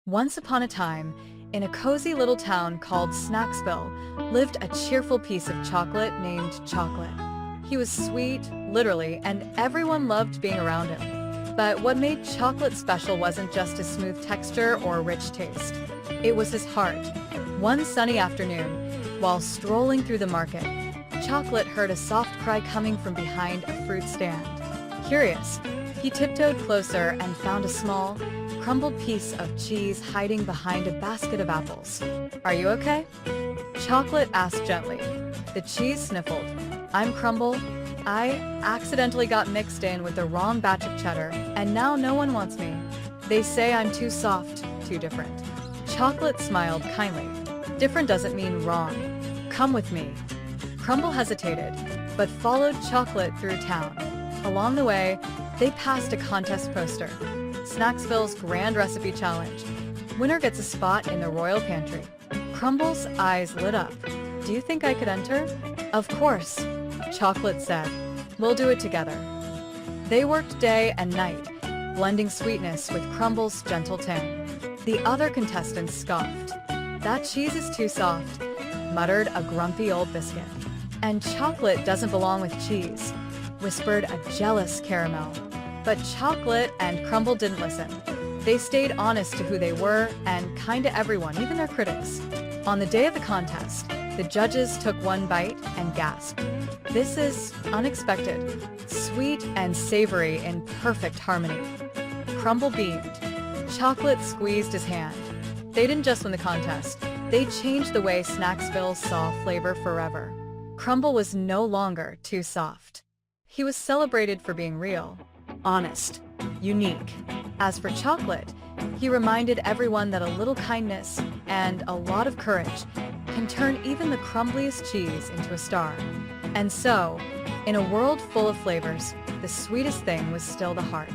Once upon a time, in a cozy little town called Snacksville, lived a cheerful piece of chocolate named Chocolate. He was sweet, literally, and everyone loved being around him. But what made Chocolate special wasn't just his smooth texture or rich taste. It was his heart. One sunny afternoon, while strolling through the market, Chocolate heard a soft cry coming from behind a fruit stand. Curious, he tiptoed closer and found a small, crumbled piece of cheese hiding behind a basket of apples. "Are you okay?" Chocolate asked gently. The cheese sniffled. "I'm Crumble. I accidentally got mixed in with the wrong batch of cheddar, and now no one wants me. They say I'm too soft, too different." Chocolate smiled kindly. "Different doesn't mean wrong. Come with me." Crumble hesitated, but followed Chocolate through town. Along the way, they passed a contest poster. Snacksville's Grand Recipe Challenge. Winner gets a spot in the Royal Pantry. Crumble's eyes lit up. "Do you think I could enter?" "Of course," Chocolate said. "We'll do it together." They worked day and night, blending sweetness with Crumble's gentle tang. The other contestants scoffed. "That cheese is too soft," muttered a grumpy old biscuit. "And chocolate doesn't belong with cheese," whispered a jealous caramel. But Chocolate and Crumble didn't listen. They stayed honest to who they were and kind to everyone, even their critics. On the day of the contest, the judges took one bite and gasped. "This is unexpected, sweet and savory in perfect harmony." Crumble beamed. Chocolate squeezed his hand. They didn't just win the contest, they changed the way Snacksville saw flavor forever. Crumble was no longer too soft. He was celebrated for being real, honest, unique. As for Chocolate, he reminded everyone that a little kindness and a lot of courage can turn even the crumbliest cheese into a star. And so, in a world full of flavors, the sweetest thing was still the heart.